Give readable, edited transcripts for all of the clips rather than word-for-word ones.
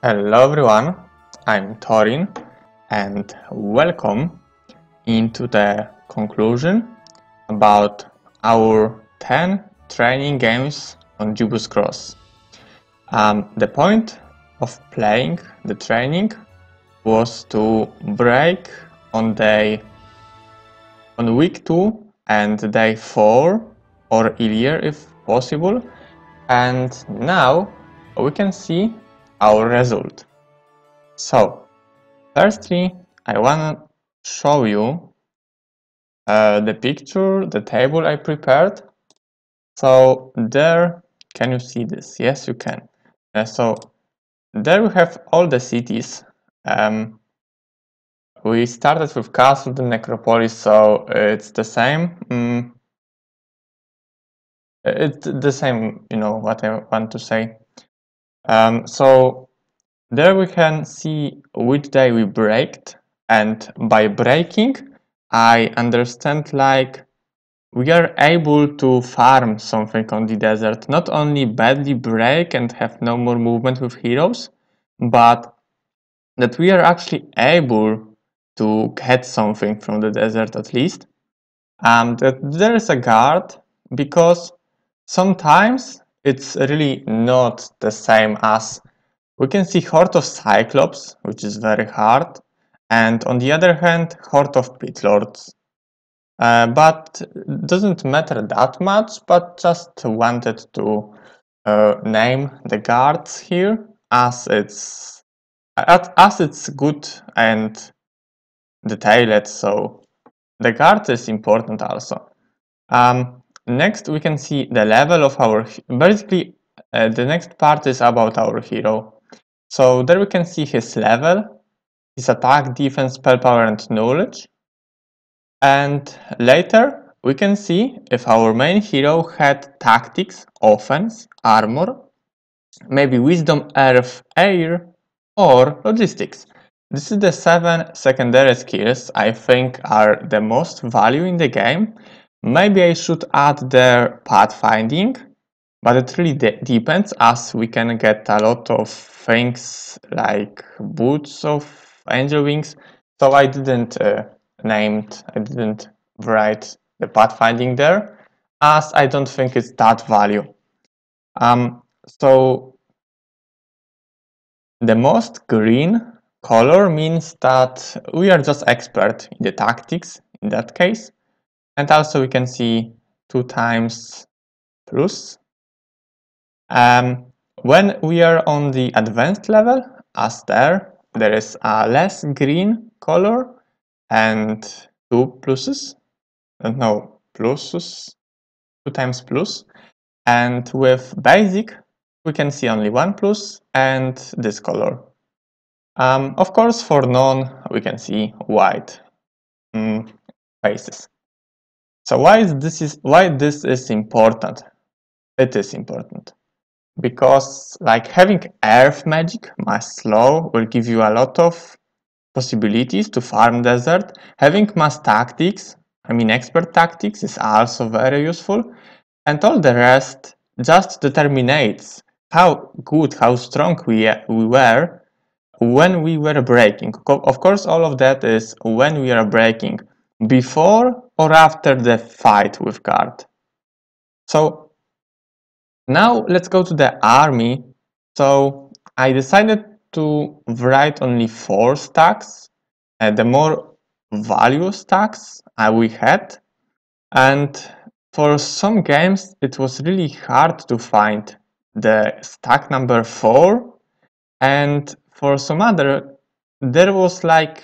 Hello everyone, I'm Torin and welcome into the conclusion about our 10 training games on Jubus Cross. The point of playing the training was to break on week 2 and day 4 or earlier if possible, and now we can see our result. So, firstly, I want to show you the picture, the table I prepared. So there, can you see this? Yes, you can. So there we have all the cities. We started with Castle, the Necropolis, so it's the same. It's the same, you know what I want to say. So there we can see which day we braked, and by braking, I understand like we are able to farm something on the desert, not only badly break and have no more movement with heroes, but that we are actually able to get something from the desert at least. That there is a guard, because sometimes it's really not the same as we can see Horde of Cyclops, which is very hard, and on the other hand, Horde of Pit Lords. But doesn't matter that much, but just wanted to name the guards here as it's good and detailed, so the guard is important also. Next we can see the level of our, basically the next part is about our hero. So there we can see his level, his attack, defense, spell power and knowledge. And later we can see if our main hero had tactics, offense, armor, maybe wisdom, earth, air, or logistics. This is the 7 secondary skills I think are the most value in the game. Maybe I should add their pathfinding, but it really depends, as we can get a lot of things like boots of angel wings, so I didn't write the pathfinding there, as I don't think it's that value. So the most green color means that we are just expert in the tactics in that case, and also we can see 2 times plus. When we are on the advanced level, as there is a less green color and 2 pluses, no, pluses, 2 times plus, and with basic we can see only 1 plus and this color. Of course, for none we can see white faces. So why this is important? It is important because like having earth magic, mass slow, will give you a lot of possibilities to farm desert. Having mass tactics, I mean expert tactics, is also very useful, and all the rest just determines how good, how strong we were when we were breaking. Of course, all of that is when we are breaking, before or after the fight with guard. So now let's go to the army. So I decided to write only 4 stacks, the more value stacks we had, and for some games it was really hard to find the stack number 4, and for some other there was like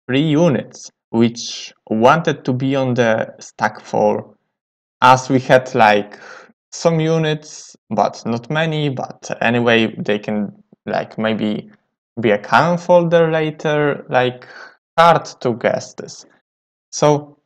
3 units which wanted to be on the stack 4, as we had like some units but not many, but anyway they can like maybe be a cannon folder later, like hard to guess this. So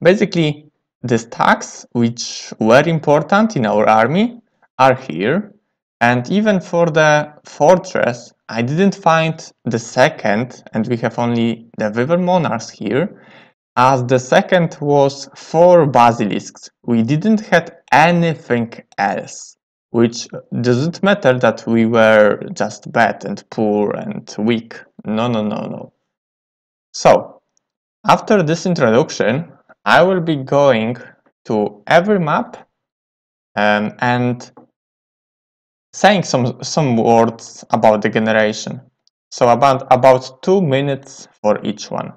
basically the stacks which were important in our army are here, and even for the fortress I didn't find the second, and we have only the river monarchs here, as the second was 4 basilisks. We didn't have anything else. which doesn't matter that we were just bad and poor and weak. No. So, after this introduction, I will be going to every map and saying some words about the generation. So about 2 minutes for each one.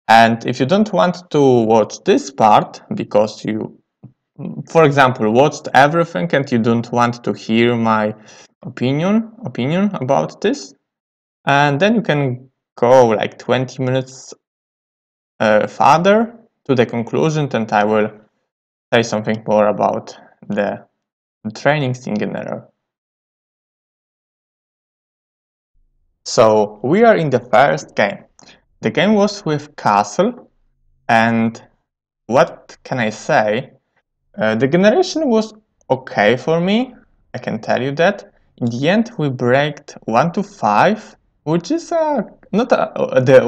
And if you don't want to watch this part because you, for example, watched everything and you don't want to hear my opinion about this, and then you can go like 20 minutes further to the conclusion, and I will say something more about the trainings in general. So we are in the first game. The game was with Castle, and what can I say? The generation was okay for me, I can tell you that. In the end, we braked 1 to 5, which is not the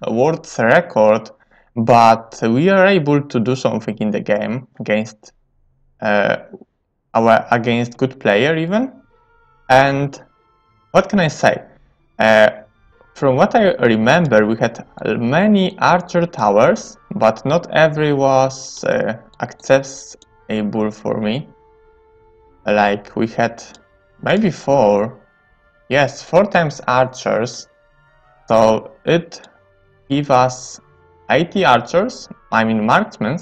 world's record, but we are able to do something in the game against against good player even. And what can I say? From what I remember, we had many archer towers, but not every was accessible for me. Like we had maybe 4, yes, 4 times archers. So it gave us 80 archers, I mean marksmen,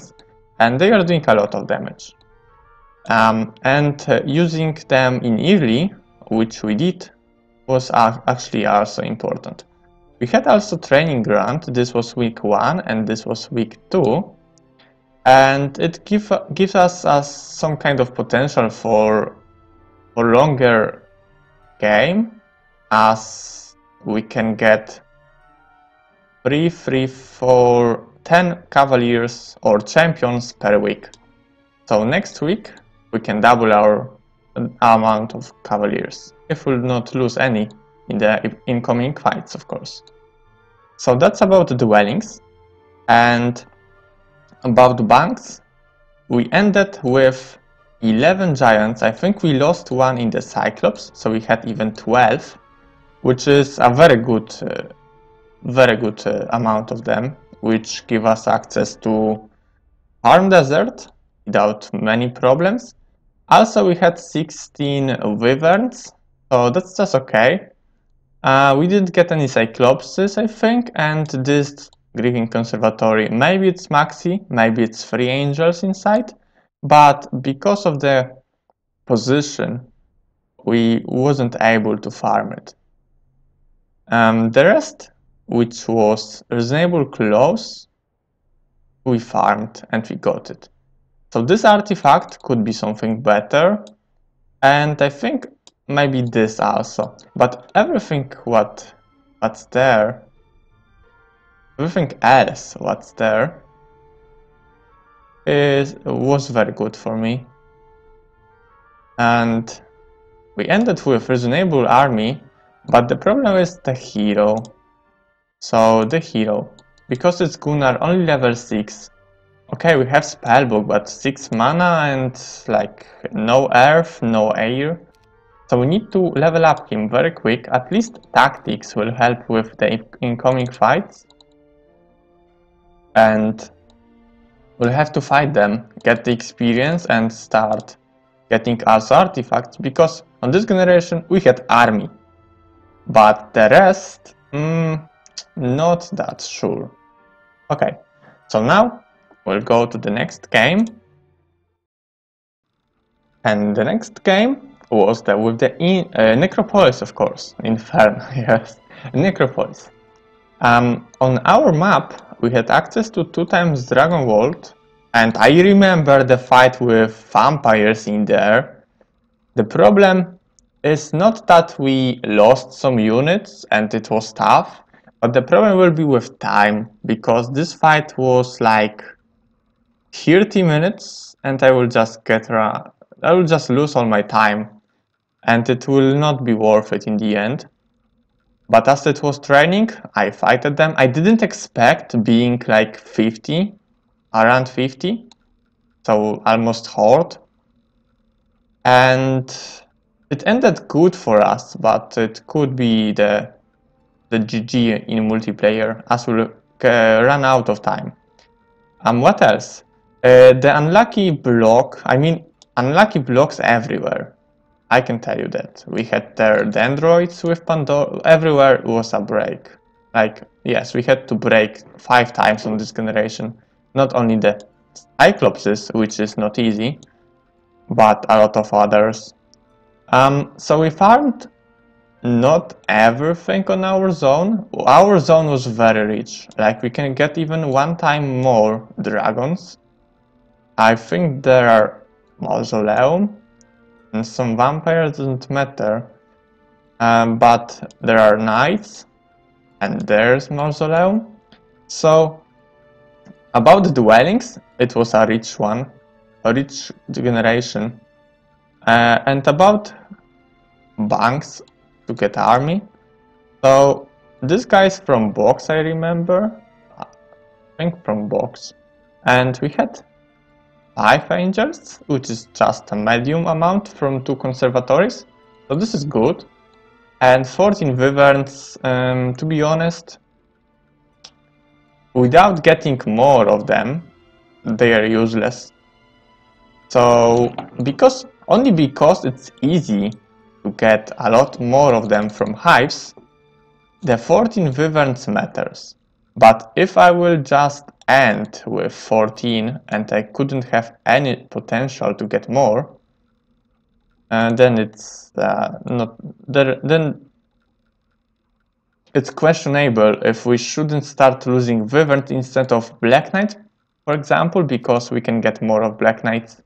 and they are doing a lot of damage. And using them in early, which we did, was actually also important. We had also training ground. This was week 1 and this was week 2, and it gives us some kind of potential for longer game, as we can get 3, 4, 10 cavaliers or champions per week. So next week we can double our amount of cavaliers if we'll not lose any in the incoming fights, of course. So that's about the dwellings. And about the banks, we ended with 11 giants. I think we lost 1 in the Cyclops, so we had even 12, which is a very good amount of them, which give us access to Farm Desert without many problems. Also, we had 16 wyverns, so that's just okay. We didn't get any Cyclopses, I think, and this Griffin Conservatory, maybe it's Maxi, maybe it's 3 angels inside, but because of the position, we wasn't able to farm it. The rest, which was reasonable close, we farmed and we got it. So this artifact could be something better, and I think maybe this also. But everything what's there, everything else what's there was very good for me. And we ended with reasonable army, but the problem is the hero. So the hero, because it's Gunnar only level 6. Okay, we have spellbook, but 6 mana and like no earth, no air. So we need to level up him very quick. At least tactics will help with the incoming fights. And we'll have to fight them, get the experience and start getting also artifacts, because on this generation we had army. But the rest, not that sure. Okay, so now we'll go to the next game. And the next game was with the Necropolis, of course. Inferno, yes, Necropolis. On our map, we had access to 2 times Dragon World, and I remember the fight with vampires in there. The problem is not that we lost some units and it was tough, but the problem will be with time, because this fight was like 30 minutes and I will just lose all my time and it will not be worth it in the end. But as it was training, I fighted them. I didn't expect being like 50, around 50, so almost horde. and it ended good for us, but it could be the GG in multiplayer as we'll run out of time. What else? The unlucky block, unlucky blocks everywhere. I can tell you that. We had there the androids with Pandora, everywhere was a break. Like, yes, we had to break 5 times on this generation. Not only the Cyclopses, which is not easy, but a lot of others. So we farmed not everything on our zone. Our zone was very rich. Like, we can get even 1 time more dragons. I think there are Mausoleum and some vampires, doesn't matter. But there are knights and there's Mausoleum. So about the dwellings, it was a rich one, a rich generation. And about banks to get army. So this guy's from Box, I remember. I think from Box. And we had 5 angels, which is just a medium amount from 2 conservatories. So this is good. And 14 wyverns, to be honest, without getting more of them, they are useless. So, only because it's easy to get a lot more of them from hives, the 14 wyverns matters. But if I will just end with 14 and I couldn't have any potential to get more, then it's then it's questionable if we shouldn't start losing wyverns instead of black knight, for example, because we can get more of black knights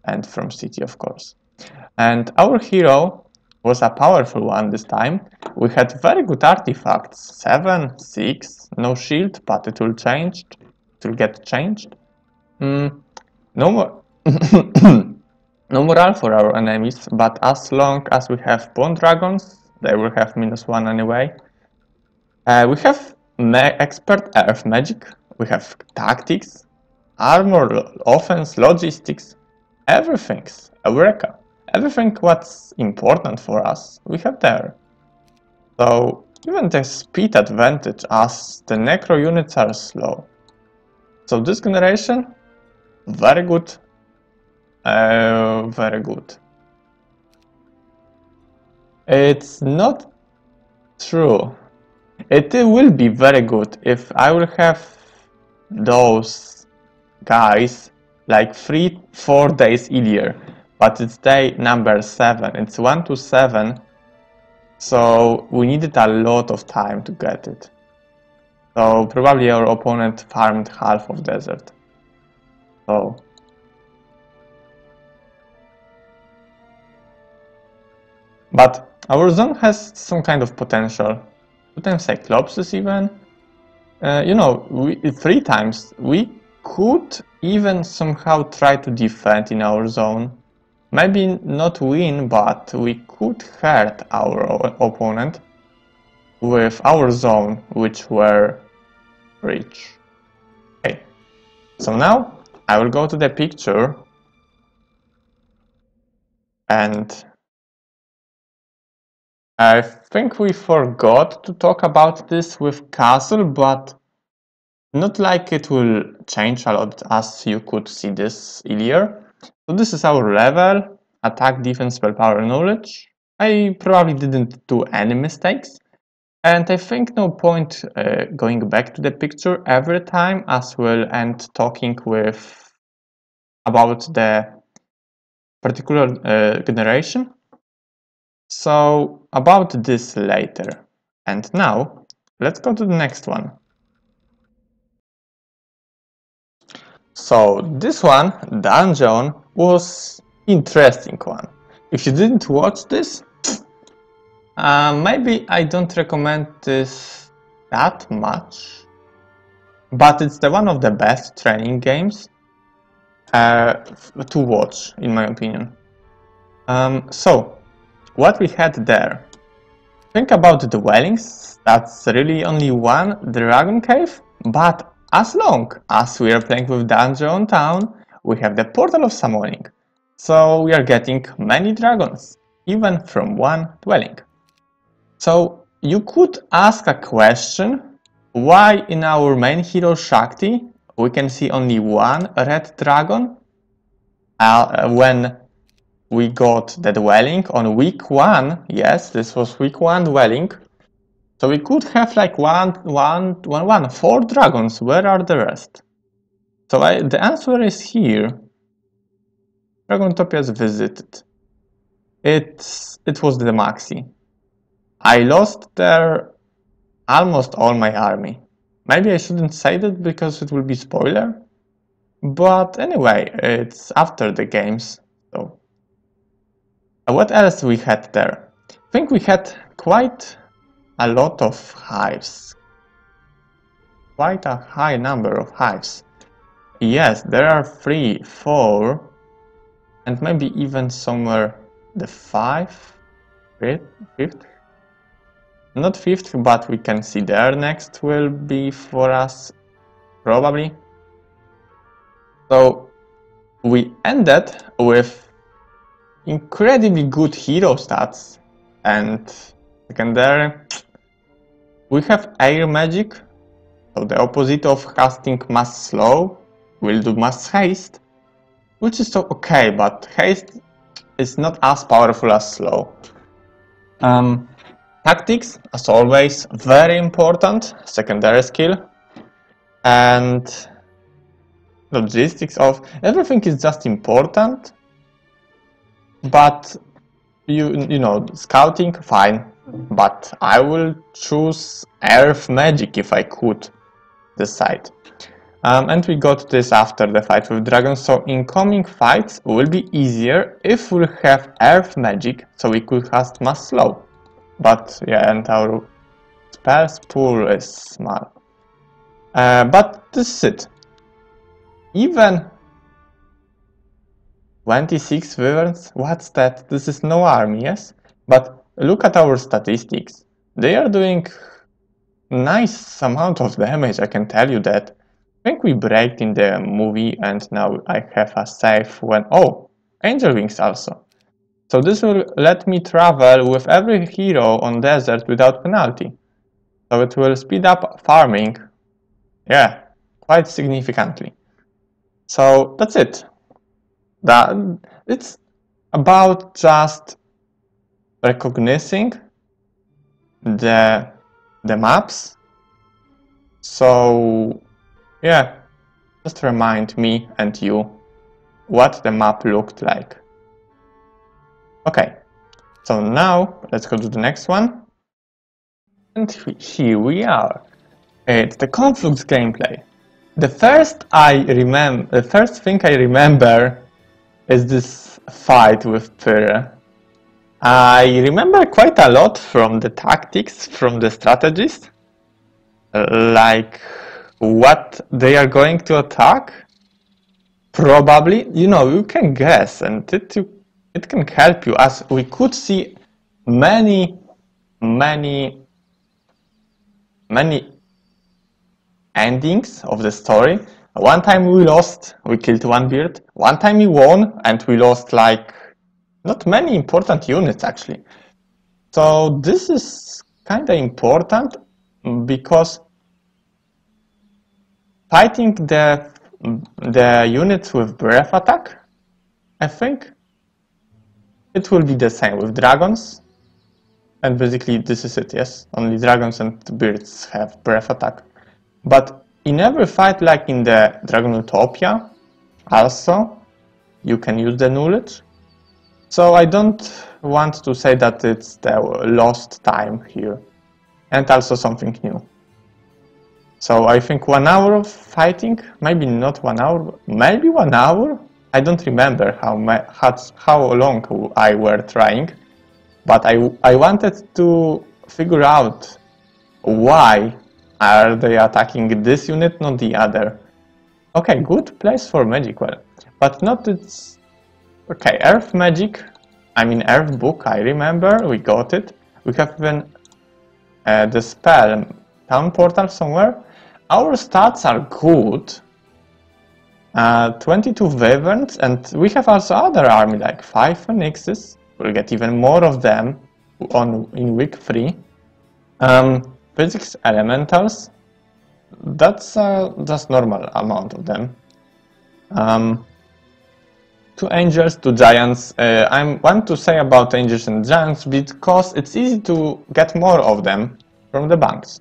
and from city, of course. And our hero was a powerful one this time. We had very good artifacts, 7, 6, no shield, but it will change. It will get changed. No more no morale for our enemies, but as long as we have bone dragons, they will have -1 anyway. We have expert earth magic, we have tactics, armor, offense, logistics, everything's Eureka. Everything what's important for us, we have there. So even the speed advantage as the necro units are slow. So this generation, very good. Very good. It's not true. It will be very good if I will have those guys like 3-4 days earlier, but it's day number 7, it's 1 to 7, so we needed a lot of time to get it. So probably our opponent farmed half of desert. So but our zone has some kind of potential. 2 times Cyclopses even. You know, 3 times. We could even somehow try to defend in our zone. Maybe not win, but we could hurt our opponent with our zone, which were rich. Okay, so now I will go to the picture and I think we forgot to talk about this with castle, but not like it will change a lot as you could see this earlier. So this is our level, attack, defense, spellpower, knowledge. I probably didn't do any mistakes. And I think no point going back to the picture every time as well and talking about the particular generation. So about this later. And now let's go to the next one. So this one, dungeon, was interesting one. If you didn't watch this, maybe I don't recommend this that much, but it's one of the best training games to watch, in my opinion. So, what we had there. Think about the dwellings, that's really only one dragon cave, but as long as we are playing with Dungeon Town, we have the Portal of Summoning. So we are getting many dragons, even from one dwelling. So you could ask a question, why in our main hero Shakti we can see only one red dragon when we got the dwelling on week 1. Yes, this was week 1 dwelling. So we could have like 4 dragons. Where are the rest? So the answer is here. Dragontopia is visited. It was the maxi. I lost there almost all my army. Maybe I shouldn't say that because it will be spoiler. But anyway, it's after the games. So what else we had there? I think we had quite a lot of hives. Quite a high number of hives. Yes, there are 3, 4, and maybe even somewhere the 5th, 5th. Not 5th, but we can see there next will be for us, probably. So we ended with incredibly good hero stats, and secondary we have air magic, so the opposite of casting mass slow will do mass haste, which is so okay, but haste is not as powerful as slow. Tactics, as always, very important, secondary skill, and logistics of everything is just important, but you know, scouting, fine, but I will choose earth magic if I could decide. And we got this after the fight with dragons, so incoming fights will be easier if we have earth magic, so we could cast mass slow. But yeah, and our spells pool is small. But this is it. Even 26 wyverns? What's that? This is no army, yes? But look at our statistics. They are doing nice amount of damage, I can tell you that. I think we braked in the movie and now I have a save when... Oh! Angel Wings also. So this will let me travel with every hero on desert without penalty. So it will speed up farming. Yeah, quite significantly. So that's it. It's about just recognizing the maps. So yeah, just remind me and you what the map looked like. Okay, so now let's go to the next one. And here we are. It's the Conflux gameplay. The first thing I remember is this fight with Pyre. I remember quite a lot from the tactics, from the strategies, like what they are going to attack. Probably, you know, you can guess, and it can help you, as we could see many endings of the story. One time we lost, we killed one beard. One time we won, and we lost like not many important units actually. So this is kind of important because fighting the units with breath attack, I think it will be the same with dragons. And basically this is it, yes. Only dragons and beards have breath attack. But in every fight, like in the Dragon Utopia, also, you can use the knowledge. So I don't want to say that it's the lost time here. And also something new. So I think 1 hour of fighting, maybe not 1 hour, maybe 1 hour? I don't remember how long I were trying. But I wanted to figure out why are they attacking this unit, not the other. Okay, good place for magic, well, but not it's... Okay, Earth magic, I mean Earth book, I remember, we got it. We have even the spell, Town Portal somewhere. Our stats are good, 22 wyverns, and we have also other army like 5 phoenixes. We'll get even more of them in week 3. Physics elementals. That's just normal amount of them. 2 angels, 2 giants. I want to say about angels and giants because it's easy to get more of them from the banks.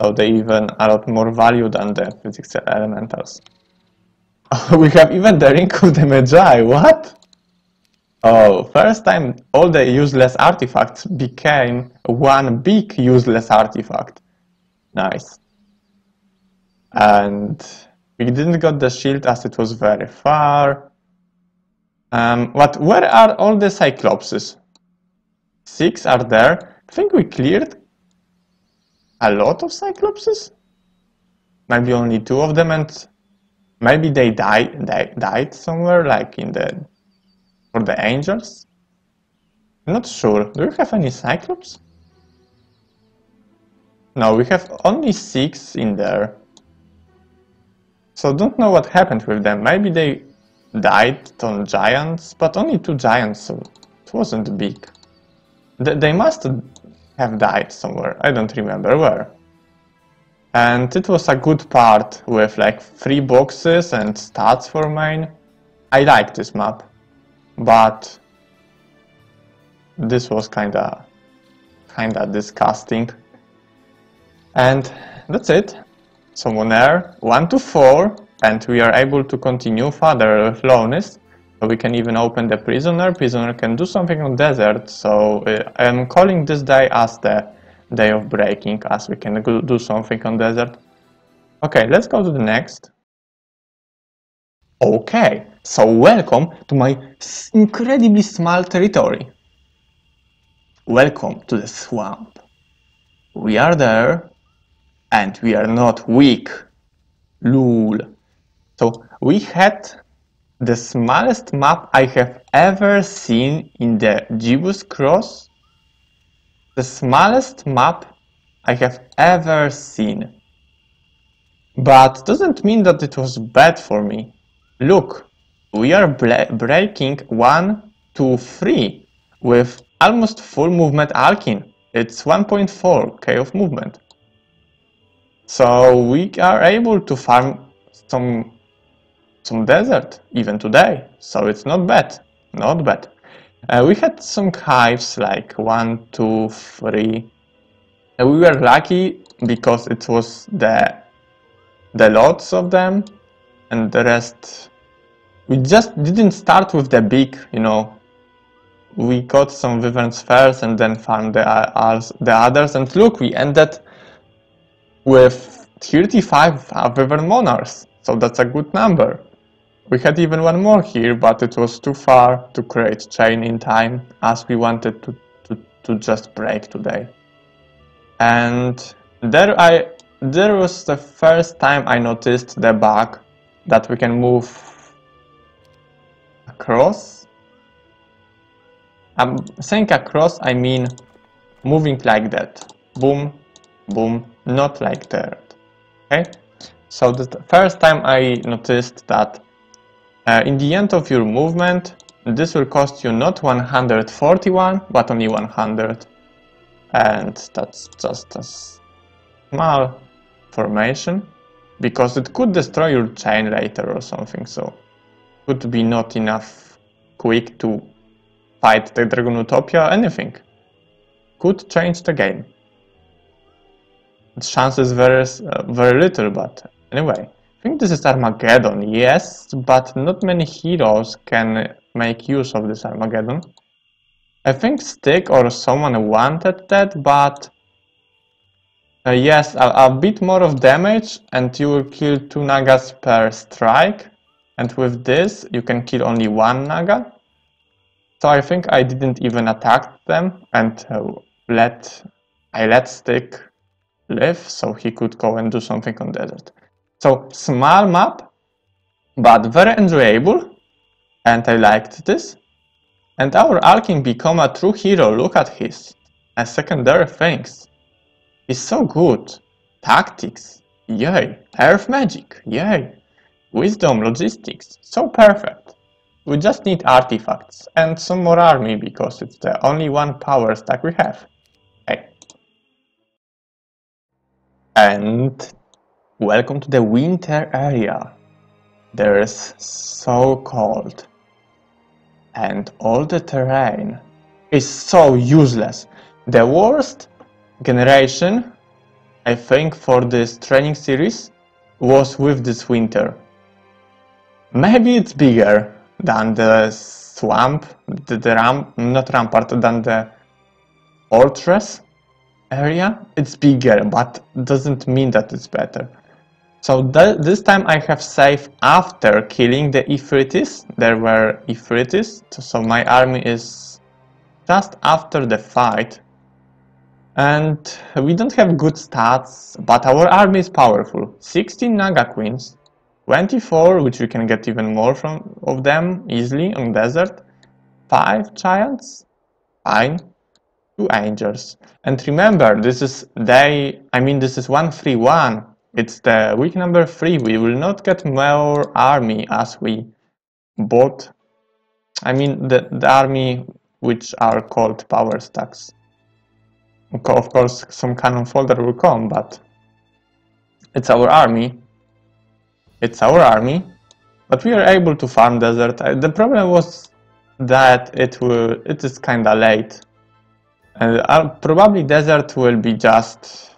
So they even a lot more value than the physics elementals. We have even the Ring of the Magi. What? Oh, first time all the useless artifacts became one big useless artifact. Nice. And we didn't get the shield as it was very far. But where are all the Cyclopses? 6 are there. I think we cleared a lot of Cyclopses. Maybe only 2 of them, and maybe they died somewhere, like for the angels. I'm not sure. Do we have any Cyclops? No, we have only 6 in there. So don't know what happened with them. Maybe they died on giants, but only 2 giants, so it wasn't big. They must have died somewhere. I don't remember where. And it was a good part with like 3 boxes and stats for main. I like this map, but this was kinda disgusting. And that's it. SuMMary 1 to 4, and we are able to continue further with Lowness. So we can even open the prisoner. Prisoner can do something on desert, so I'm calling this day as the day of breaking, as we can do something on desert. Okay, let's go to the next. Okay, so welcome to my incredibly small territory. Welcome to the swamp. We are there, and we are not weak. Lol. So we had the smallest map I have ever seen in the Gibbous Cross. The smallest map I have ever seen. But doesn't mean that it was bad for me. Look, we are breaking 1, 2, 3 with almost full movement Alkin. It's 1.4k of movement. So we are able to farm some desert even today. So it's not bad, not bad. We had some hives like 1, 2, 3. We were lucky because it was the lots of them, and the rest. We just didn't start with the big, you know. We got some wyverns first and then farmed the others, and look, we ended with 35 wyvern monarchs, so that's a good number. We had even one more here, but it was too far to create chain in time, as we wanted to just break today. And there was the first time I noticed the bug that we can move across. I'm saying across, I mean moving like that. Boom, boom, not like that. Okay? So the first time I noticed that in the end of your movement, this will cost you not 141, but only 100. And that's just a small formation, because it could destroy your chain later or something, so it could be not enough quick to fight the Dragonutopia, anything. Could change the game. The chance is very little, but anyway. I think this is Armageddon, yes, but not many heroes can make use of this Armageddon. I think Stick or someone wanted that, but yes, a bit more of damage and you will kill 2 Nagas per strike, and with this you can kill only 1 Naga. So I think I didn't even attack them, and I let Stick live so he could go and do something on desert. So small map, but very enjoyable, and I liked this. And our Alkin become a true hero. Look at his secondary things. He's so good. Tactics, yay. Earth magic, yay. wisdom, logistics, so perfect. We just need artifacts and some more army because it's the only one power stack we have. Okay. And welcome to the winter area. There's so cold. And all the terrain is so useless. The worst generation, I think, for this training series was with this winter. Maybe it's bigger than the swamp, not rampart, than the fortress area. It's bigger, but doesn't mean that it's better. So this time I have saved after killing the Ifritis. There were Ifritis, so my army is just after the fight. And we don't have good stats, but our army is powerful. 16 Naga Queens, 24, which we can get even more of them easily on desert, 5 Giants, fine, 2 Angels. And remember, this is this is 131. It's the week number 3. We will not get more army as we bought. The army which are called power stacks. Of course, some cannon folder will come, but it's our army. It's our army, but we are able to farm desert. The problem was that it is kinda late. Probably desert will be just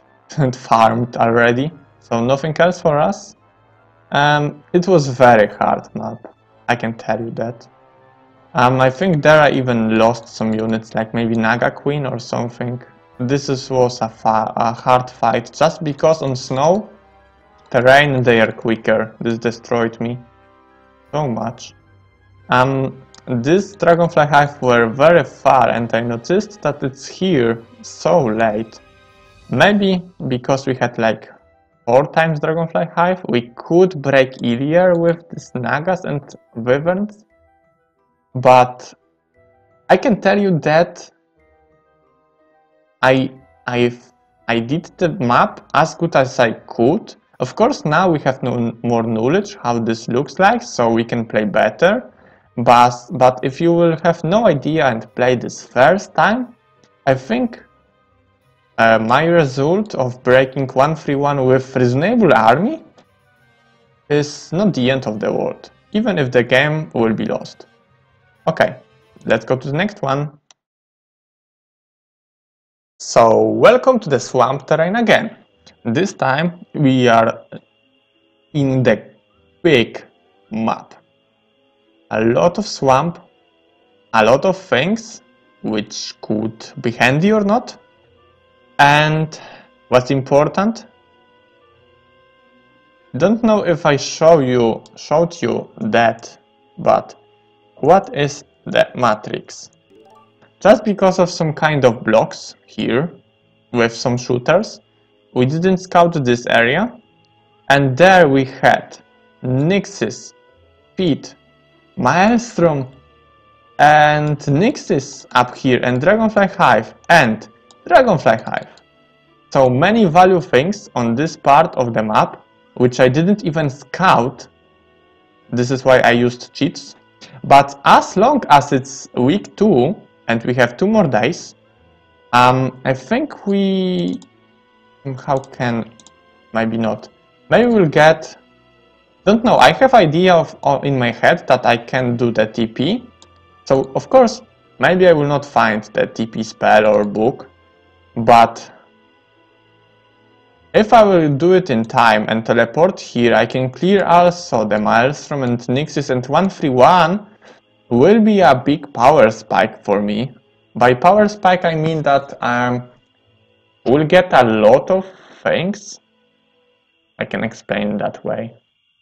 farmed already, so nothing else for us. It was very hard map, I can tell you that. I think there I even lost some units, like maybe Naga Queen or something. This was a hard fight, just because on snow terrain they are quicker. This destroyed me so much. This Dragonfly Hive were very far, and I noticed that it's here so late. Maybe because we had like 4 times Dragonfly Hive, we could break Ilier with these Nagas and Wyverns. But I can tell you that I did the map as good as I could. Of course, now we have more knowledge how this looks like, so we can play better. But if you will have no idea and play this first time, I think my result of breaking 131 with reasonable army is not the end of the world, even if the game will be lost. Okay, let's go to the next one. So, welcome to the swamp terrain again. This time we are in the big map. A lot of swamp, a lot of things, which could be handy or not. And what's important, don't know if I showed you that, but what is the matrix? Just because of some kind of blocks here, with some shooters, we didn't scout this area, and there we had Nyxis, Pete, Maelstrom, and Nyxis up here, and Dragonfly Hive, and Dragonfly Hive. So many value things on this part of the map, which I didn't even scout. This is why I used cheats. But as long as it's week 2, and we have 2 more days, I think we... maybe not. Maybe we'll get... Don't know, I have idea in my head that I can do the TP. So, of course, maybe I will not find the TP spell or book, but if I will do it in time and teleport here, I can clear also the Maelstrom and Nyxis, and 131 will be a big power spike for me. By power spike I mean that we'll get a lot of things. I can explain that way.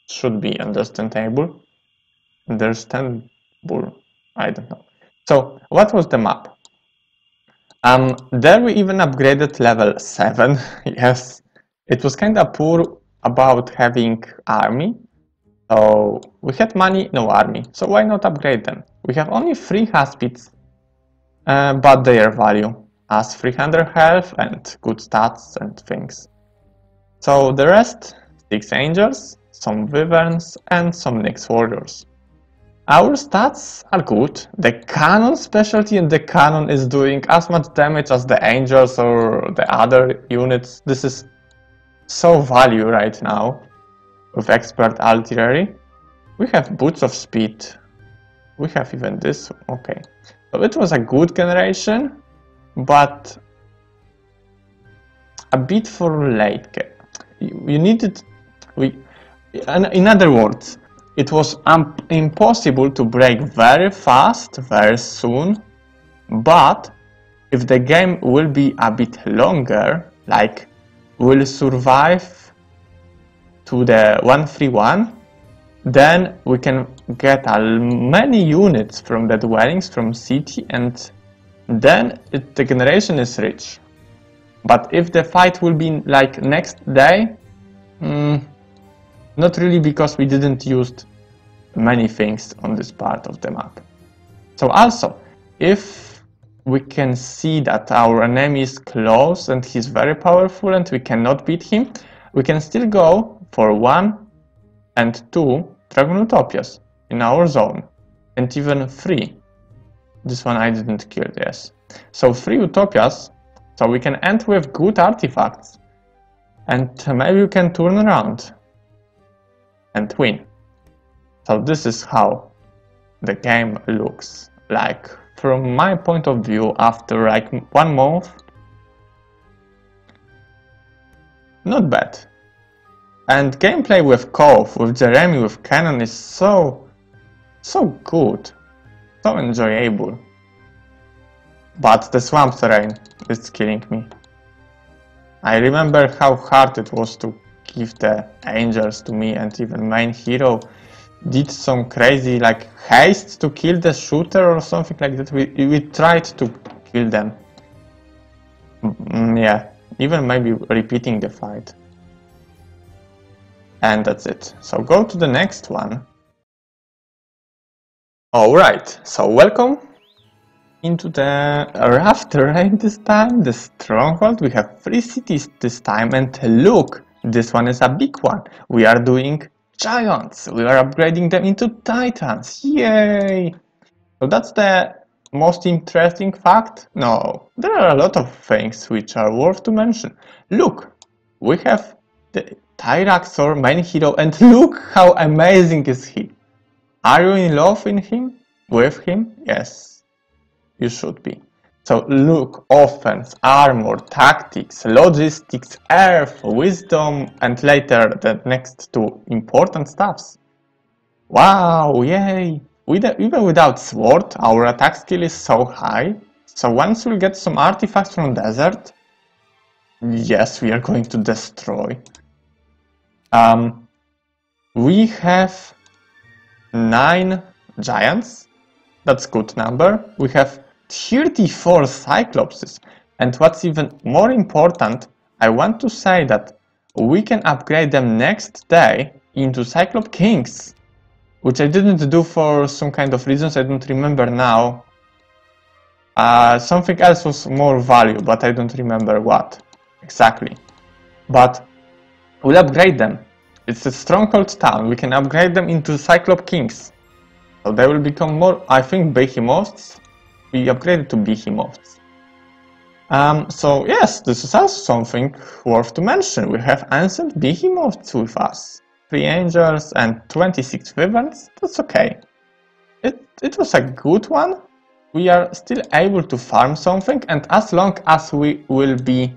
Should be understandable. I don't know. So, what was the map? There we even upgraded level 7. Yes, it was kinda poor about having army. So we had money, no army. So why not upgrade them? We have only 3 Haspids, but their value as 300 health and good stats and things. So the rest, 6 Angels. some wyverns, and some Nyx warriors. Our stats are good. The cannon specialty and the cannon is doing as much damage as the angels or the other units. This is so value right now with expert artillery. We have boots of speed. We have even this. Okay, so it was a good generation, but a bit for late. You needed. In other words, it was impossible to break very fast, very soon, but if the game will be a bit longer, like will survive to the 131, then we can get many units from the dwellings, from city, and then the generation is rich. But if the fight will be like next day, not really, because we didn't use many things on this part of the map. So also, if we can see that our enemy is close and he's very powerful and we cannot beat him, we can still go for 1 and 2 Dragon Utopias in our zone, and even 3. This one I didn't kill, yes. So 3 Utopias, so we can end with good artifacts, and maybe we can turn around and win. So this is how the game looks like from my point of view after like 1 month. Not bad. And gameplay with Cove, with Jeremy, with Cannon is so good, so enjoyable. But the swamp terrain is killing me. I remember how hard it was to give the angels to me, and even main hero did some crazy like haste to kill the shooter or something like that. We tried to kill them. Yeah, even maybe repeating the fight. And that's it. So go to the next one. Alright, so welcome into the rough terrain this time, the stronghold. We have 3 cities this time, and look, this one is a big one. We are doing giants. We are upgrading them into titans. Yay! So that's the most interesting fact? No, there are a lot of things which are worth to mention. Look, we have the Tyraxor main hero, and look how amazing is he. Are you in love with him? Yes, you should be. So look, offense, armor, tactics, logistics, earth, wisdom, and later the next 2 important stuffs. Wow, yay! Even without sword, our attack skill is so high. So once we get some artifacts from desert, yes, we are going to destroy. We have 9 giants. That's good number. We have 34 cyclopses, and what's even more important, I want to say that we can upgrade them next day into Cyclop Kings, which I didn't do for some kind of reasons, I don't remember now. Something else was more value, but I don't remember what exactly. But we'll upgrade them. It's a stronghold town, we can upgrade them into Cyclop Kings. So they will become more, I think, behemoths. We upgraded to behemoths. So yes, this is also something worth to mention. We have ancient behemoths with us. 3 angels and 26 wyverns. That's okay. It was a good one. We are still able to farm something, and as long as we will be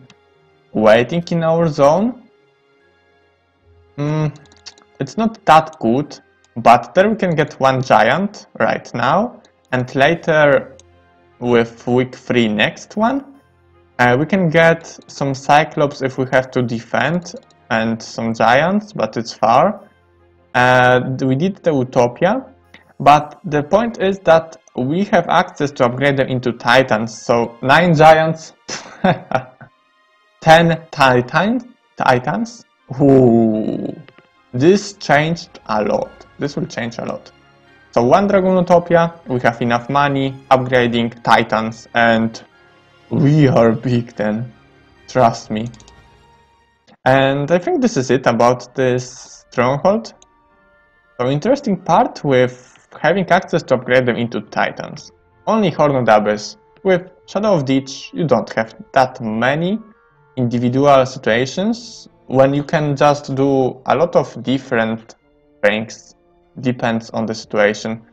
waiting in our zone, it's not that good, but there we can get 1 giant right now, and later with week 3 next one, we can get some cyclops if we have to defend, and some giants, but it's far. We did the Utopia, but the point is that we have access to upgrade them into titans, so 9 giants, 10 titans. Ooh, this changed a lot. This will change a lot. So 1 Dragon Utopia, we have enough money, upgrading titans, and we are big then, trust me. And I think this is it about this stronghold. So interesting part with having access to upgrade them into Titans. Only Horned Abyss. With Shadow of Ditch, you don't have that many individual situations when you can just do a lot of different things. Depends on the situation.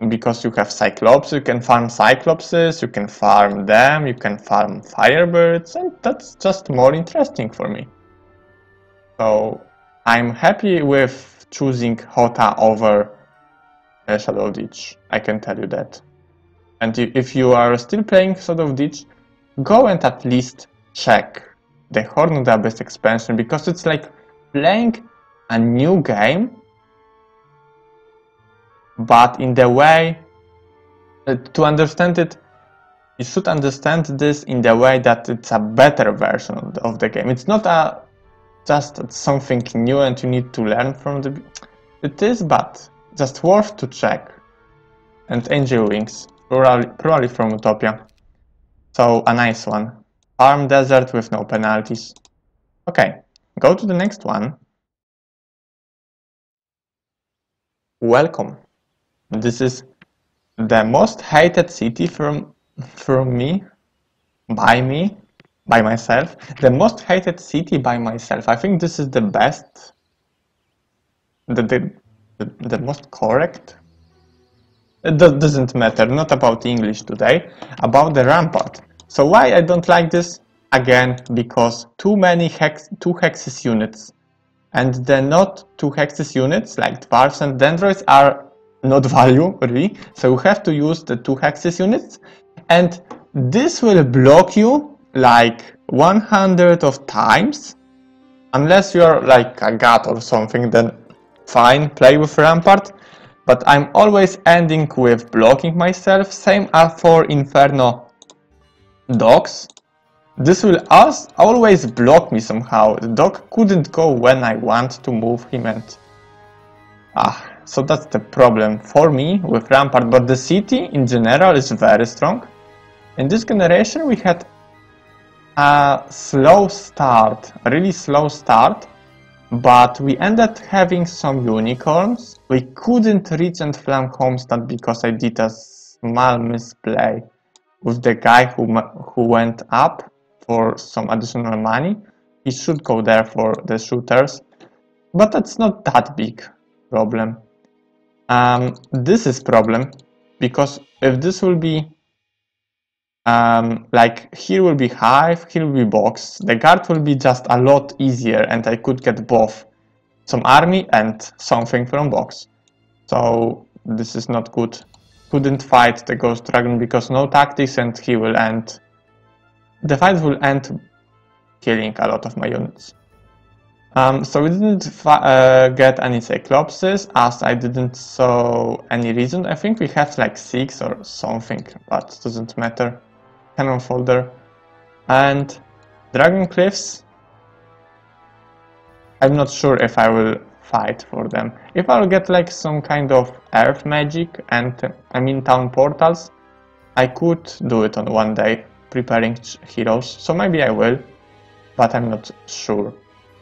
Because you have Cyclops, you can farm Cyclopses, you can farm them, you can farm Firebirds, and that's just more interesting for me. So I'm happy with choosing Hota over Shadow of Ditch, I can tell you that. And if you are still playing Shadow of Ditch, go and at least check the Horned Abyss expansion, because it's like playing a new game, but in the way to understand it, you should understand this in the way that it's a better version of the game. It's not just something new and you need to learn from the... It is, but just worth to check. And Angel Wings, probably from Utopia. So a nice one. Farm Desert with no penalties. Okay, go to the next one. Welcome. This is the most hated city from me, by myself. The most hated city by myself. I think this is the best, the most correct. It doesn't matter, not about English today, about the Rampart. So why I don't like this? Again, because too many 2 hexes units. And the not 2 hexes units, like dwarfs and dendroids, are not value, really. So you have to use the 2 hexes units. And this will block you like 100 of times. Unless you're like a god or something, then fine, play with Rampart. But I'm always ending with blocking myself. Same as for Inferno dogs. This will always block me somehow. The dog couldn't go when I want to move him, and so that's the problem for me with Rampart. But the city in general is very strong. In this generation we had a slow start, a really slow start, but we ended having some unicorns. We couldn't reach and flank Homestead because I did a small misplay with the guy who went up for some additional money. He should go there for the shooters, but that's not that big problem. This is problem, because if this will be like here will be hive, here will be box, the guard will be just a lot easier, and I could get both some army and something from box. So this is not good. Couldn't fight the Ghost Dragon because no tactics, and he will end. The fight will end killing a lot of my units. So we didn't get any Cyclopses, as I didn't saw any reason. I think we have like 6 or something, but it doesn't matter. Cannon folder. And Dragon Cliffs, I'm not sure if I will fight for them. If I'll get like some kind of earth magic and town portals, I could do it on one day, preparing heroes. So maybe I will, but I'm not sure.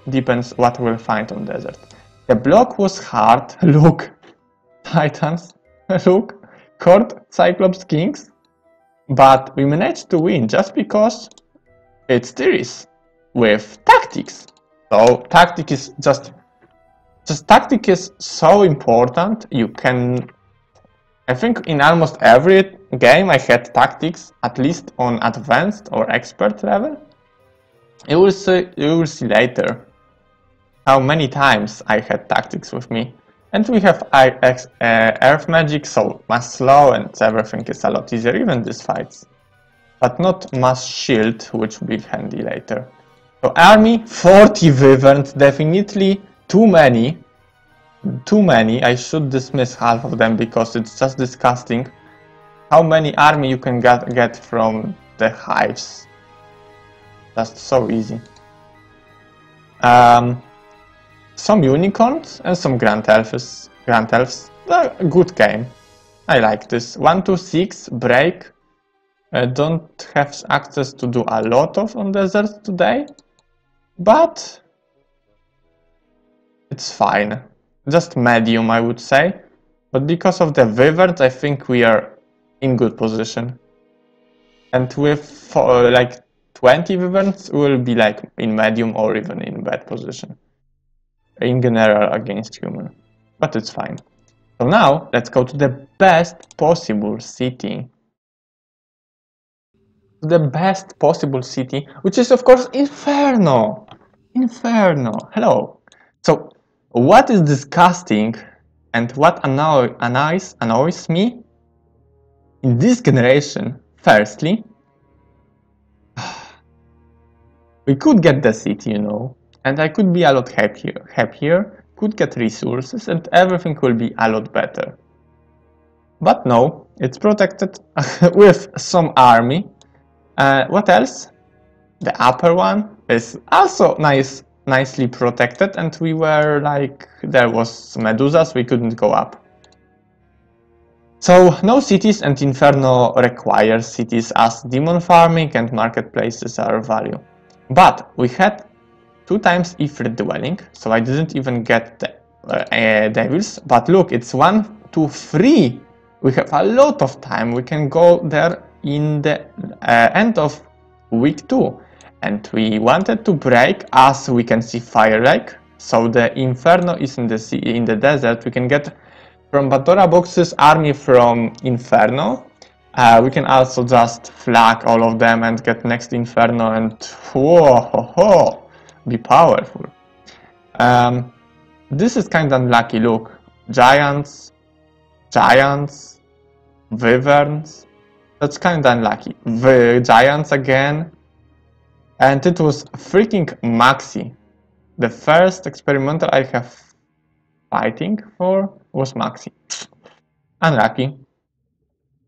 Depends what we'll find on desert. The block was hard. Look, Titans. Look, Court Cyclops Kings. But we managed to win just because it's Tiris with tactics. So tactic is just tactic is so important. You can, I think in almost every game I had tactics, at least on advanced or expert level. You will see later how many times I had tactics with me. And we have earth magic, so mass slow and everything is a lot easier, even these fights. But not mass shield, which will be handy later. So army, 40 wyverns, definitely too many. Too many. I should dismiss half of them because it's just disgusting how many army you can get from the hives. Just so easy. Some unicorns and some grand elves. A good game. I like this. 126 break. I don't have access to do a lot of on desert today, but it's fine. just medium, I would say. But because of the wyverns, I think we are in good position. And with like 20 wyverns, we'll be like in medium or even in bad position. In general against human. But it's fine. So now, let's go to the best possible city. The best possible city, which is of course Inferno. Inferno. Hello. So, what is disgusting and what annoys me in this generation? Firstly, we could get the city, you know, and I could be a lot happier, could get resources, and everything will be a lot better. But no, it's protected with some army. What else? The upper one is also nicely protected, and we were like, there was medusas, we couldn't go up. So no cities, and Inferno requires cities as demon farming and marketplaces are value. But we had 2 times Ifrit dwelling, so I didn't even get the devils. But look, it's 1, 2, 3. We have a lot of time. We can go there in the end of week 2. And we wanted to break, as we can see, Fire Lake. So the Inferno is in the desert. We can get from Batora Box's army from Inferno. We can also just flag all of them and get next Inferno and whoa, be powerful. This is kind of unlucky. Look, giants, wyverns. That's kind of unlucky. The giants again. And it was freaking Maxi. The first experimental I have fighting for was Maxi. Unlucky.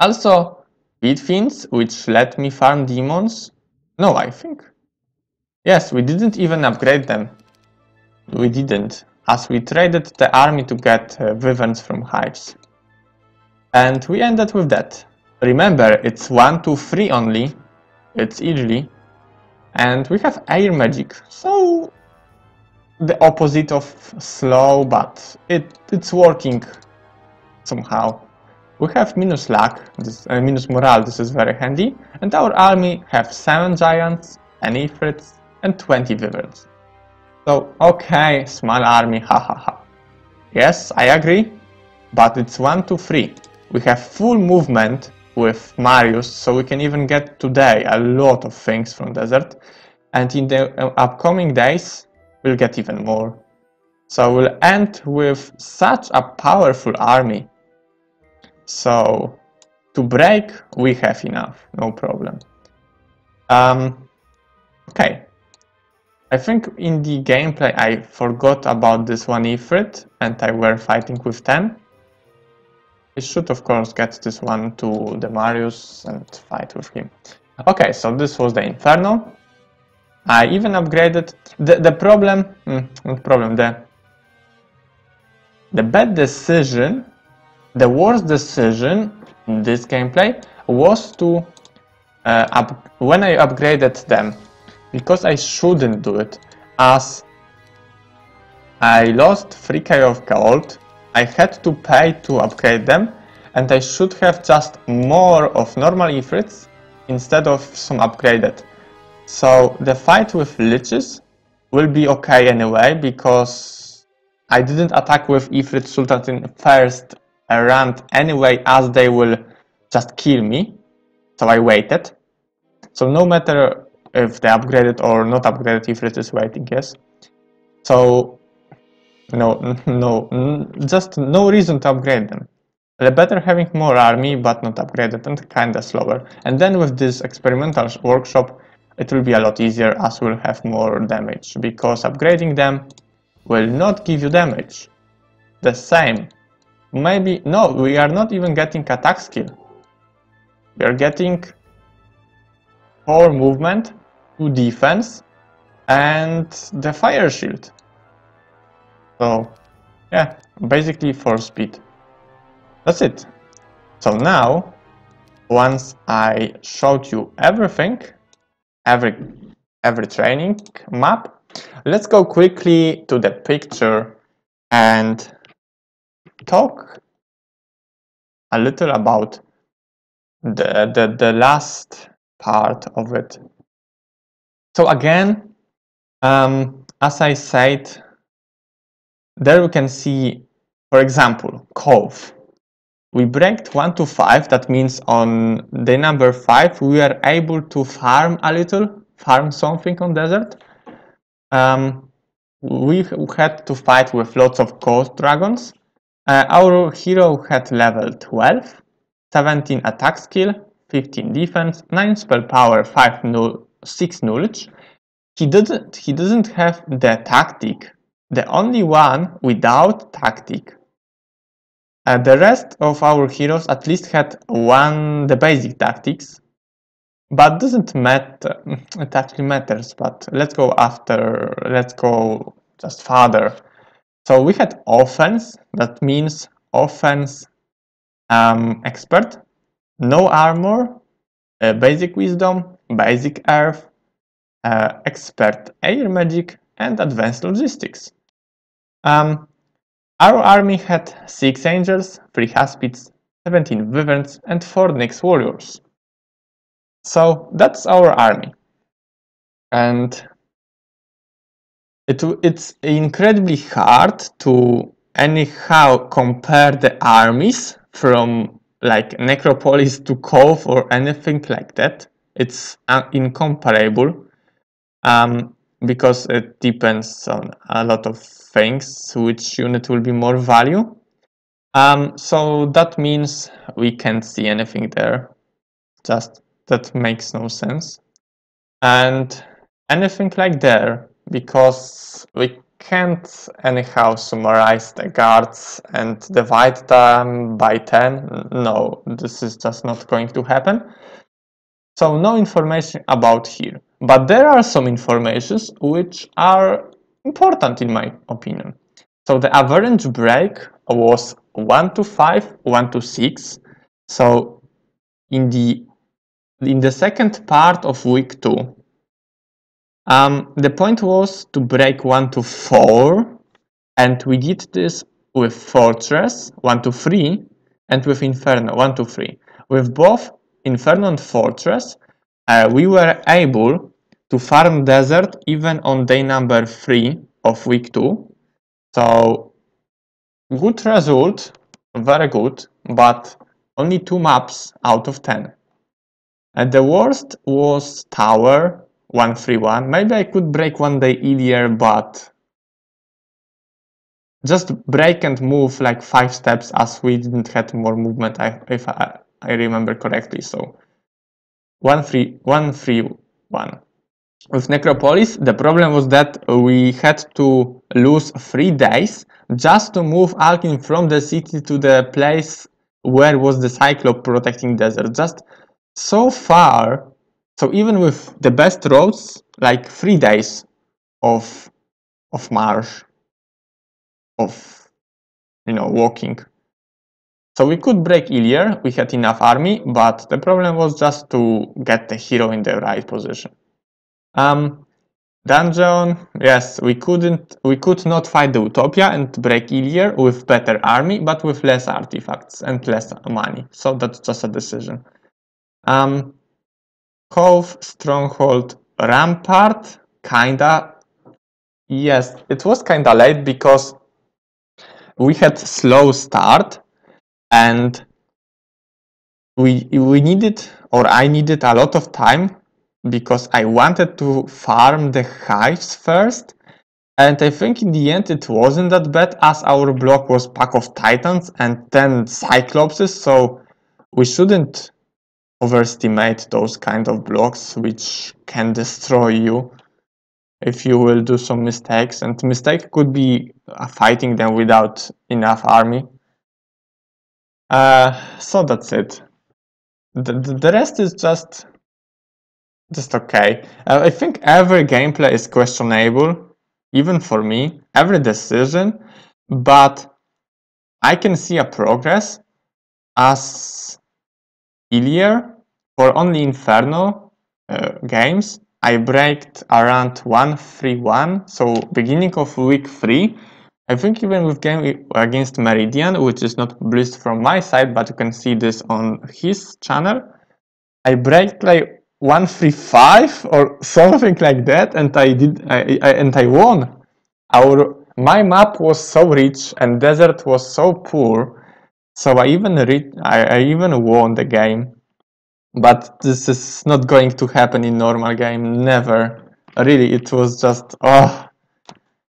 Also, Pit Fiends, which let me farm demons. No, I think. Yes, we didn't even upgrade them. We didn't, as we traded the army to get wyverns from hives. And we ended with that. Remember, it's 1, 2, 3 only. It's easily. And we have air magic, so the opposite of slow, but it's working somehow. We have minus luck, minus morale, this is very handy, and our army have 7 giants, an ifrits, and 20 wyverns. So, okay, small army, hahaha. Yes, I agree, but it's 1, 2, 3. We have full movement with Marius, so we can even get today a lot of things from desert, and in the upcoming days we'll get even more. So we'll end with such a powerful army. So to break we have enough, no problem. Okay, I think in the gameplay I forgot about this one Ifrit and I were fighting with 10. I should of course get this one to the Marius and fight with him. Okay, so this was the Inferno. I even upgraded the bad decision, the worst decision in this gameplay was to when I upgraded them, because I shouldn't do it, as I lost 3k of gold. I had to pay to upgrade them, and I should have just more of normal Ifrits instead of some upgraded. So the fight with Liches will be okay anyway, because I didn't attack with Ifrit Sultan in first round anyway, as they will just kill me. So I waited. So no matter if the upgraded or not upgraded Ifrit is waiting, yes. So just no reason to upgrade them. Better having more army, but not upgraded and kinda slower. And then with this experimental workshop, it will be a lot easier, as we'll have more damage, because upgrading them will not give you damage. The same. Maybe, no, we are not even getting attack skill. We are getting 4 movement, 2 defense, and the fire shield. So, yeah, basically 4 speed. That's it. So now, once I showed you everything, every training map, let's go quickly to the picture and talk a little about the last part of it. So again, as I said, there we can see, for example, Cove. We breaked 1 to 5, that means on day number 5 we were able to farm a little, farm something on desert. We had to fight with lots of ghost dragons. Our hero had level 12, 17 attack skill, 15 defense, 9 spell power, 6 knowledge. He doesn't have the tactic, the only one without tactic. The rest of our heroes at least had the basic tactics, but doesn't matter. It actually matters, but let's go just further. So we had offense, that means offense expert, no armor, basic wisdom, basic earth, expert air magic, and advanced logistics. Our army had 6 angels, 3 haspids, 17 wyverns, and 4 nyx warriors. So that's our army. And it's incredibly hard to anyhow compare the armies from like Necropolis to Cove or anything like that. It's incomparable. Because it depends on a lot of things, which unit will be more value. So that means we can't see anything there. Just that makes no sense. And anything like there, because we can't anyhow summarize the guards and divide them by 10. No, this is just not going to happen. So no information about here. But there are some informations which are important in my opinion. So the average break was 1 to 5, 1 to 6. So in the second part of week 2, the point was to break 1 to 4, and we did this with Fortress 1 to 3 and with Inferno 1 to 3. With both Inferno and Fortress, we were able to farm desert even on day number 3 of week 2. So good result, very good, but only 2 maps out of 10. And the worst was Tower 131. Maybe I could break one day earlier, but just break and move like 5 steps as we didn't have more movement, if I remember correctly. So 131. With Necropolis, the problem was that we had to lose 3 days just to move Alkin from the city to the place where was the Cyclops protecting desert. Just so far. So even with the best roads, like 3 days of march, of walking. So we could break earlier, we had enough army, but the problem was just to get the hero in the right position. Dungeon, yes, we could not fight the Utopia and break earlier with better army, but with less artifacts and less money. So that's just a decision. Cove, Stronghold, Rampart, kinda. Yes, it was kinda late because we had slow start and we needed, or I needed a lot of time because I wanted to farm the hives first, and I think in the end it wasn't that bad as our block was Pack of Titans and 10 Cyclopses, so we shouldn't overestimate those kind of blocks which can destroy you if you will do some mistakes, and mistake could be fighting them without enough army. So that's it. The rest is just okay. I think every gameplay is questionable, even for me, every decision, but I can see a progress as earlier for only Inferno games. I braked around 131, so beginning of week 3, I think even with game against Meridian, which is not published from my side, but you can see this on his channel, I break like 135 or something like that, and I won. My map was so rich and desert was so poor, so I even won the game. But this is not going to happen in normal game, never. Really, it was just, oh,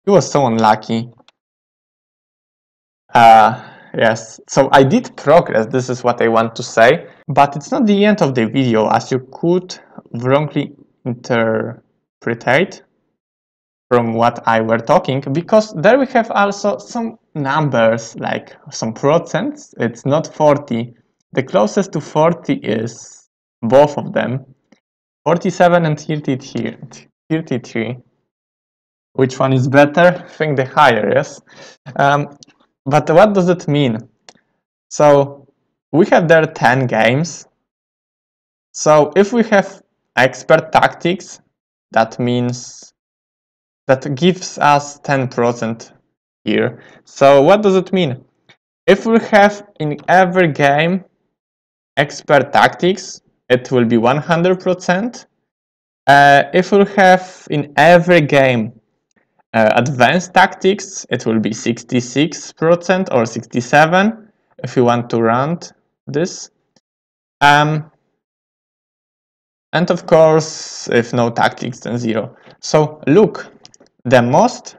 it was so unlucky. Yes, so I did progress, this is what I want to say, but it's not the end of the video, as you could wrongly interpret from what I were talking, because there we have also some numbers, like some percents. It's not 40. The closest to 40 is both of them, 47 and 33. Which one is better? I think the higher, yes. But what does it mean? So we have there 10 games. So if we have expert tactics, that means that gives us 10% here. So what does it mean? If we have in every game expert tactics, it will be 100%. If we have in every game advanced tactics, it will be 66% or 67% if you want to round this. And of course, if no tactics, then 0. So look, the most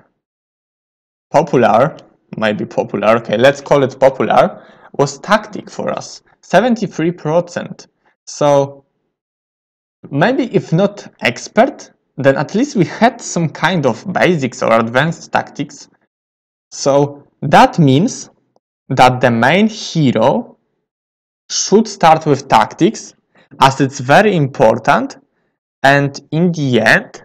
popular, okay, let's call it popular, was tactic for us, 73%. So maybe if not expert, then at least we had some kind of basics or advanced tactics. So that means that the main hero should start with tactics, as it's very important, and in the end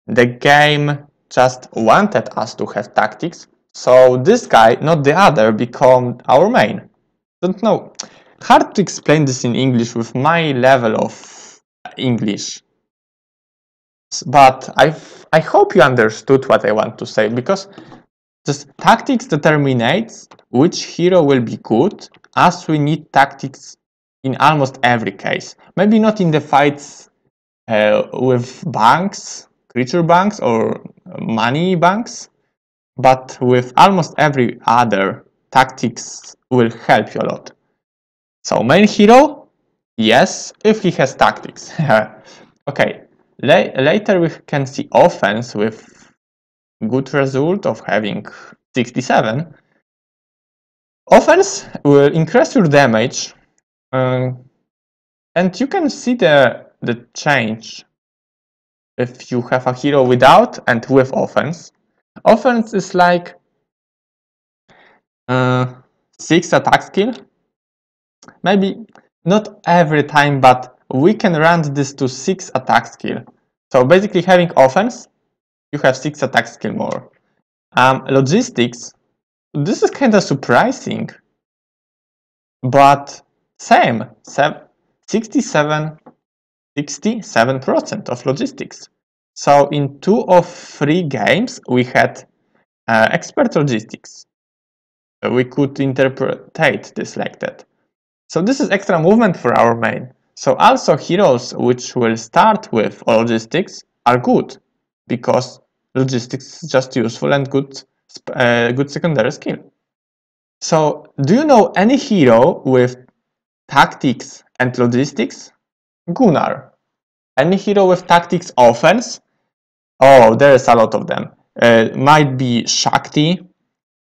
the game just wanted us to have tactics, so this guy, not the other, become our main. Don't know, hard to explain this in English with my level of English, but I hope you understood what I want to say, because just tactics determines which hero will be good, as we need tactics in almost every case. Maybe not in the fights with banks, creature banks or money banks, but with almost every other, tactics will help you a lot. So main hero, yes, if he has tactics. Okay, later we can see offense with good result of having 67. Offense will increase your damage, and you can see the change if you have a hero without and with offense. Offense is like 6 attack skill. Maybe not every time, but we can run this to 6 attack skill. So basically having offense, you have 6 attack skill more. Logistics, this is kind of surprising, but same, 67% of logistics. So in 2 of 3 games we had expert logistics. We could interpret this like that. So this is extra movement for our main. So also heroes which will start with logistics are good, because logistics is just useful and good secondary skill. So do you know any hero with tactics and logistics? Gunnar. Any hero with tactics offense? Oh, there's a lot of them. Might be Shakti,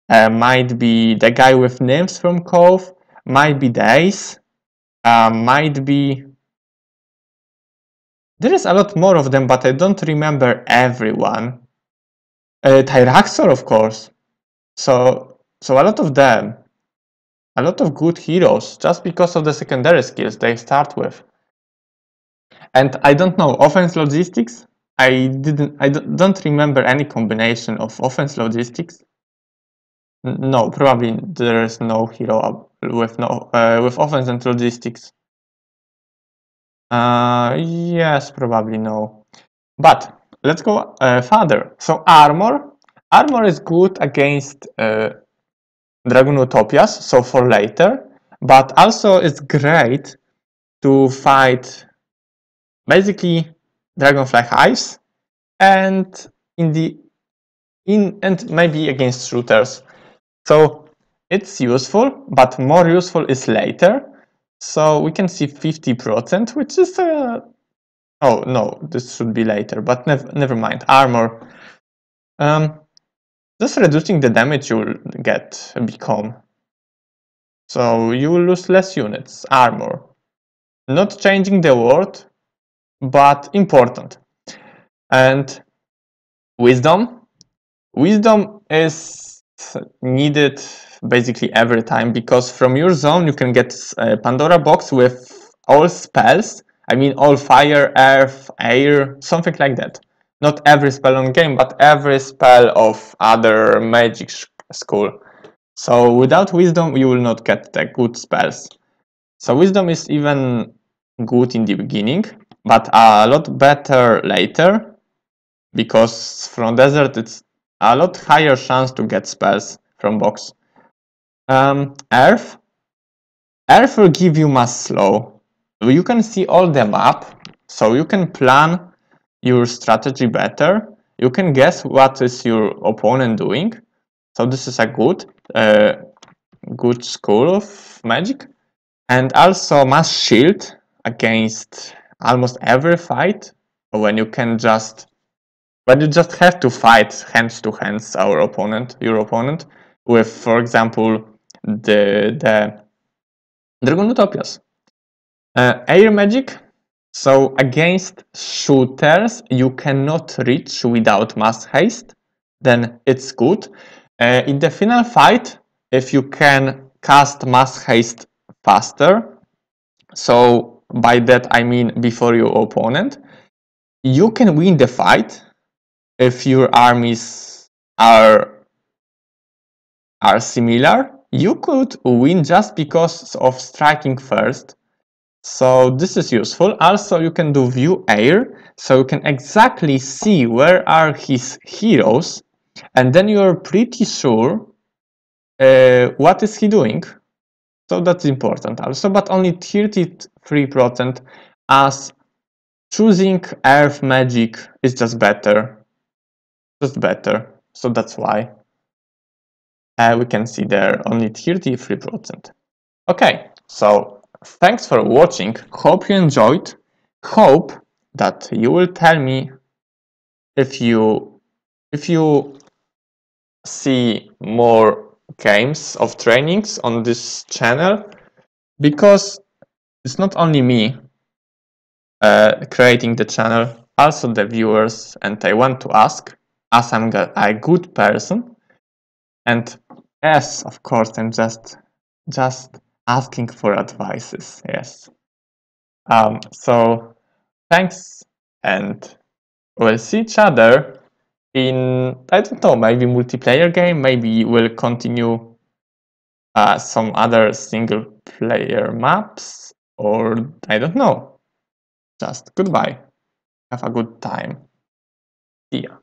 might be the guy with nymphs from Cove, might be Dace, might be... There is a lot more of them, but I don't remember everyone. Tyraxor, of course. So a lot of them. A lot of good heroes, just because of the secondary skills they start with. And I don't know, offense logistics? I don't remember any combination of offense logistics. No, probably there is no hero with with offense and logistics. Yes, probably no. But let's go further. So armor Armor is good against Dragon Utopias, so for later, but also it's great to fight basically Dragonfly Hives and and maybe against shooters. So it's useful, but more useful is later. So we can see 50%, which is oh no, this should be later, but never mind. Armor. Just reducing the damage you'll get become. So you will lose less units. Armor. Not changing the word, but important. And wisdom. Wisdom is needed basically every time, because from your zone you can get a Pandora box with all spells. I mean all fire, earth, air, something like that. Not every spell on game, but every spell of other magic school. So without wisdom you will not get the good spells. So wisdom is even good in the beginning, but a lot better later, because from desert it's a lot higher chance to get spells from box. Earth. Earth will give you mass slow. You can see all the map, so you can plan your strategy better. You can guess what is your opponent doing. So this is a good school of magic. And also mass shield against almost every fight, when you just have to fight hands to hands your opponent, with, for example, the Dragon Utopias. Air magic. So against shooters you cannot reach without mass haste, then it's good. In the final fight, if you can cast mass haste faster, so by that I mean before your opponent, you can win the fight if your armies are similar. You could win just because of striking first. So this is useful. Also, you can do view air, so you can exactly see where are his heroes, and then you're pretty sure what is he doing. So that's important also, but only 33%, as choosing earth magic is just better. So that's why we can see there only 33%. Okay, so thanks for watching. Hope you enjoyed. Hope that you will tell me if you see more games of trainings on this channel, because it's not only me creating the channel, also the viewers, and I want to ask, as I'm a good person, and yes, of course, I'm just asking for advices. Yes. So thanks, and we'll see each other in, I don't know, maybe multiplayer game. Maybe we'll continue some other single player maps, or I don't know. Just goodbye. Have a good time. See ya.